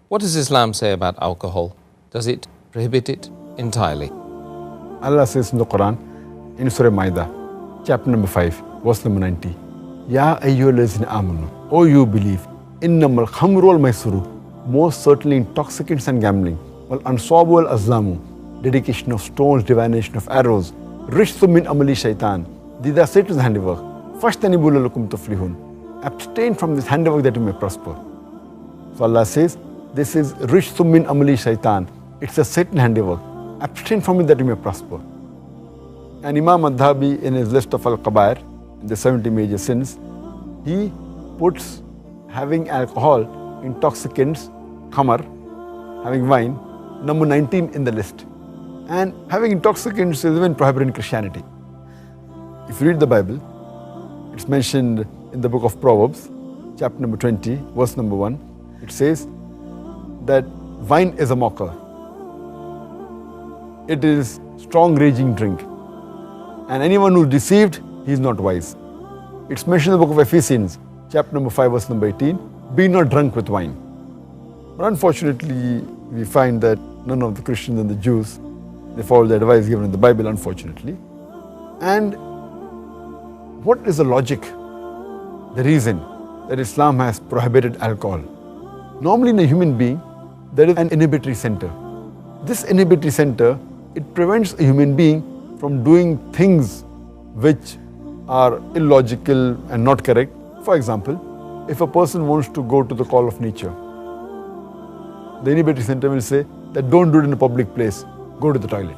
What does Islam say about alcohol? Does it prohibit it entirely? Allah says in the Quran, in Surah Maida, chapter number 5, verse number 90, Ya ayyuhallazina amanu, O you believe, innamal khamru wal maisuru, most certainly intoxicants and gambling, wal ansabu wal azlamu, dedication of stones, divination of arrows, rishthum min amali shaitan, these are Satan's handiwork. Fashtanibu lalakum tuflihun, abstain from this handiwork that you may prosper. So Allah says, this is rishthum min amali shaitan, it's a Satan handiwork. Abstain from it that you may prosper. And Imam Adhabi, in his list of Al-Qabair, the 70 major sins, he puts having alcohol, intoxicants, khamar, having wine, number 19 in the list. And having intoxicants is even prohibited in Christianity. If you read the Bible, it's mentioned in the book of Proverbs, chapter number 20, verse number 1. It says that wine is a mocker. It is strong raging drink. And anyone who is deceived, he is not wise. It's mentioned in the book of Ephesians, chapter number 5, verse number 18, be not drunk with wine. But unfortunately, we find that none of the Christians and the Jews, they follow the advice given in the Bible, unfortunately. And what is the logic, the reason that Islam has prohibited alcohol? Normally in a human being, there is an inhibitory center. This inhibitory center, it prevents a human being from doing things which are illogical and not correct. For example, if a person wants to go to the call of nature, the inhibitory center will say that don't do it in a public place, go to the toilet.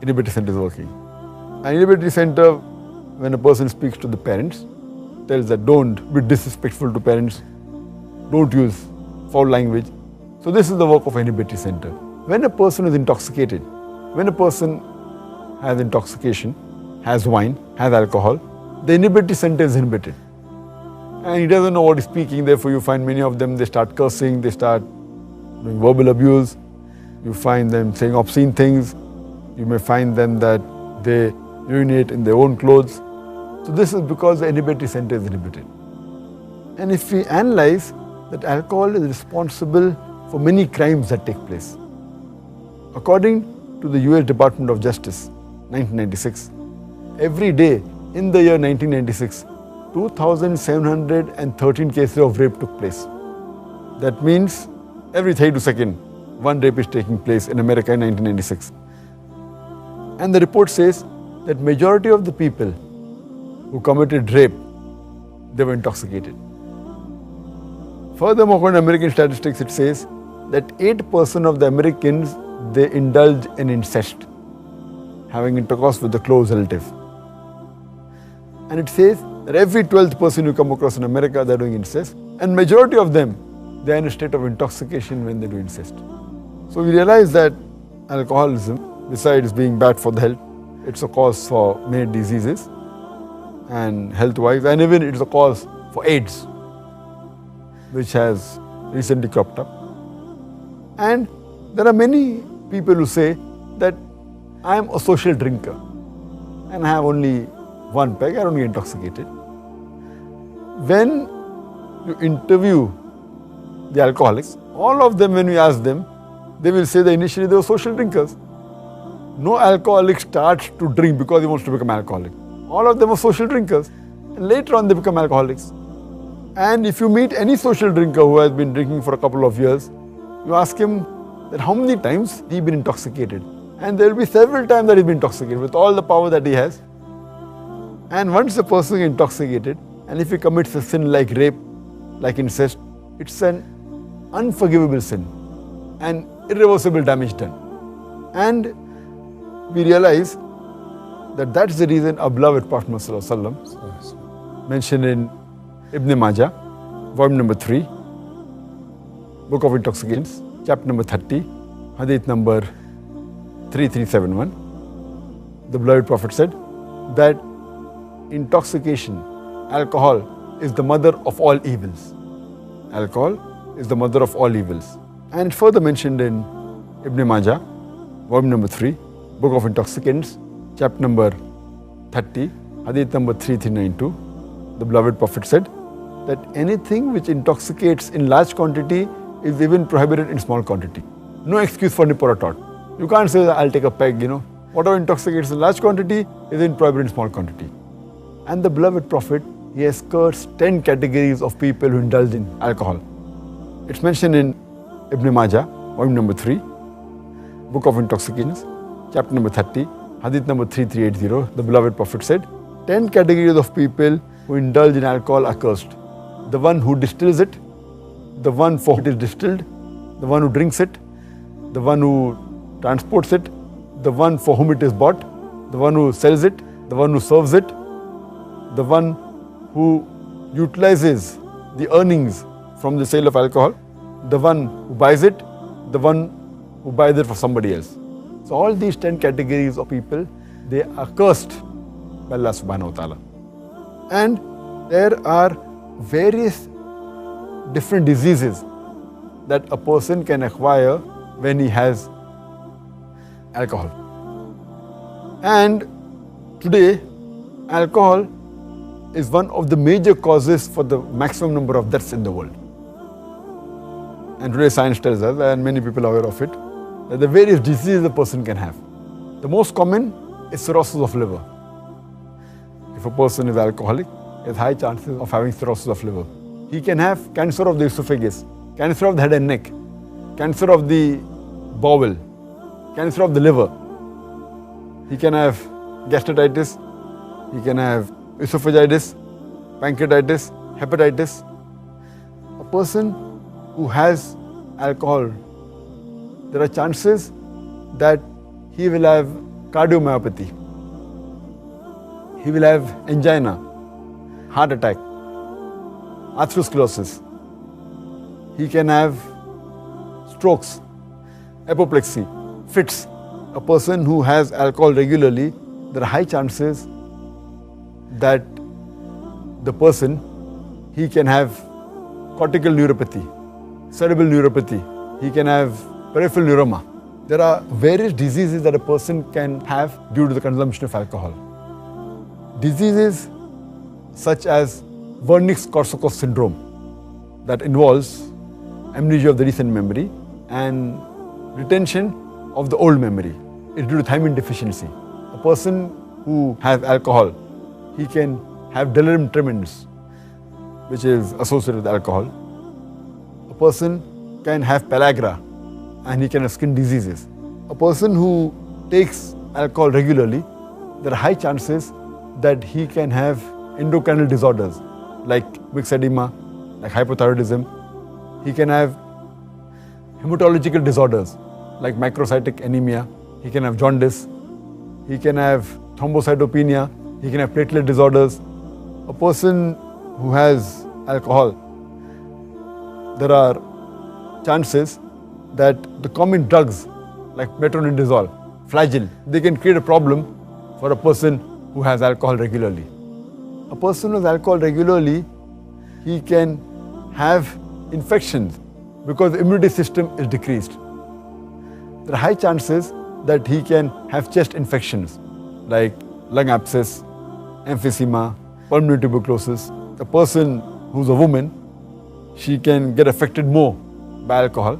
Inhibitory center is working. And inhibitory center, when a person speaks to the parents, tells that don't be disrespectful to parents, don't use foul language. So this is the work of inhibitory center. When a person is intoxicated, when a person has intoxication, has wine, has alcohol, the inhibitory center is inhibited. And he doesn't know what he's speaking, therefore you find many of them, they start cursing, they start doing verbal abuse, you find them saying obscene things, you may find them that they urinate in their own clothes. So this is because the inhibitory center is inhibited. And if we analyze that alcohol is responsible for many crimes that take place. According to the US Department of Justice, 1996, every day in the year 1996, 2,713 cases of rape took place. That means every 32 seconds, one rape is taking place in America in 1996. And the report says that majority of the people who committed rape, they were intoxicated. Furthermore, according to American statistics, it says that 8% of the Americans, they indulge in incest, having intercourse with a close relative. And it says that every 12th person you come across in America, they're doing incest. And majority of them, they're in a state of intoxication when they do incest. So we realize that alcoholism, besides being bad for the health, it's a cause for many diseases and health-wise, and even it's a cause for AIDS, which has recently cropped up. And there are many people who say that I am a social drinker and I have only one peg, I don't get intoxicated. When you interview the alcoholics, all of them, when we ask them, they will say that initially they were social drinkers. No alcoholic starts to drink because he wants to become alcoholic. All of them are social drinkers, and later on they become alcoholics. And if you meet any social drinker who has been drinking for a couple of years, you ask him that how many times he has been intoxicated. And there will be several times that he has been intoxicated with all the power that he has. And once the person is intoxicated, and if he commits a sin like rape, like incest, it's an unforgivable sin and irreversible damage done. And we realize that that's the reason our beloved Prophet Muhammad mentioned in Ibn Majah, volume number 3, Book of Intoxicants, chapter number 30, hadith number 3371. The beloved Prophet said that intoxication, alcohol, is the mother of all evils. Alcohol is the mother of all evils. And further mentioned in Ibn Majah, volume number 3, Book of Intoxicants, chapter number 30, hadith number 3392. The beloved Prophet said that anything which intoxicates in large quantity is even prohibited in small quantity. No excuse for nip or a tot. You can't say that I'll take a peg, Whatever intoxicates in large quantity is in prohibited in small quantity. And the beloved Prophet, he has cursed 10 categories of people who indulge in alcohol. It's mentioned in Ibn Majah, volume number 3, Book of Intoxications, chapter number 30, hadith number 3380. The beloved Prophet said, 10 categories of people who indulge in alcohol are cursed. The one who distills it, the one for whom it is distilled, the one who drinks it, the one who transports it, the one for whom it is bought, the one who sells it, the one who serves it, the one who utilizes the earnings from the sale of alcohol, the one who buys it, the one who buys it for somebody else. So all these 10 categories of people, they are cursed by Allah subhanahu wa ta'ala. And there are various different diseases that a person can acquire when he has alcohol. And today, alcohol is one of the major causes for the maximum number of deaths in the world. And today science tells us, and many people are aware of it, that the various diseases a person can have. The most common is cirrhosis of liver. If a person is alcoholic, he has high chances of having cirrhosis of liver. He can have cancer of the esophagus, cancer of the head and neck, cancer of the bowel, cancer of the liver. He can have gastritis, he can have esophagitis, pancreatitis, hepatitis. A person who has alcohol, there are chances that he will have cardiomyopathy, he will have angina, heart attack, atherosclerosis. He can have strokes, apoplexy, fits. A person who has alcohol regularly, there are high chances that the person, he can have cortical neuropathy, cerebral neuropathy, he can have peripheral neuroma. There are various diseases that a person can have due to the consumption of alcohol. Diseases such as Wernicke-Korsakoff syndrome that involves amnesia of the recent memory and retention of the old memory. It's due to thiamine deficiency. A person who has alcohol, he can have delirium tremens, which is associated with alcohol. A person can have pellagra and he can have skin diseases. A person who takes alcohol regularly, there are high chances that he can have endocrine disorders like mixed edema, like hypothyroidism. He can have hematological disorders like microcytic anemia. He can have jaundice. He can have thrombocytopenia. He can have platelet disorders. A person who has alcohol, there are chances that the common drugs like metronidazole, flagyl, they can create a problem for a person who has alcohol regularly. A person who has alcohol regularly, he can have infections because the immunity system is decreased. There are high chances that he can have chest infections like lung abscess, emphysema, pulmonary tuberculosis. A person who's a woman, she can get affected more by alcohol,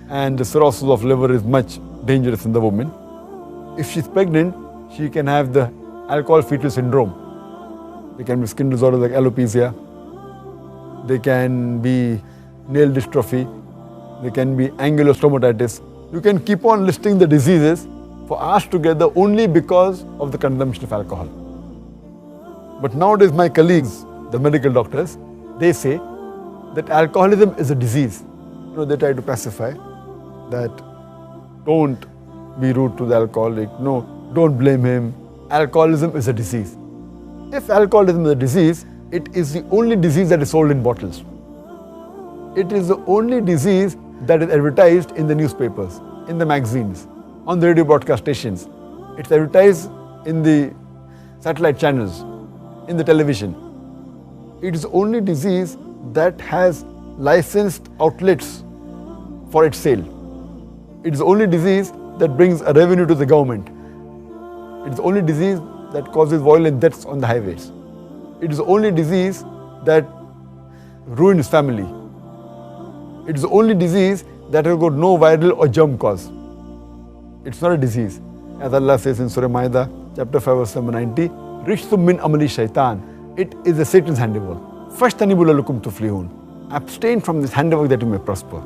and the cirrhosis of liver is much dangerous in the woman. If she's pregnant, she can have the alcohol fetal syndrome. There can be skin disorders like alopecia. There can be nail dystrophy. There can be angular stomatitis. You can keep on listing the diseases for hours together only because of the consumption of alcohol. But nowadays my colleagues, the medical doctors, they say that alcoholism is a disease. They try to pacify that don't be rude to the alcoholic, no, don't blame him. Alcoholism is a disease. If alcoholism is a disease, it is the only disease that is sold in bottles. It is the only disease that is advertised in the newspapers, in the magazines, on the radio broadcast stations. It's advertised in the satellite channels, in the television. It is the only disease that has licensed outlets for its sale. It is the only disease that brings a revenue to the government. It is the only disease that causes violent deaths on the highways. It is the only disease that ruins family. It's the only disease that has got no viral or germ cause. It's not a disease. As Allah says in Surah Ma'idah, chapter 5, verse number 90, Rishthum min amali shaitan. It is a Satan's handiwork. Fashtanibu lakum tuflihun. Abstain from this handiwork that you may prosper.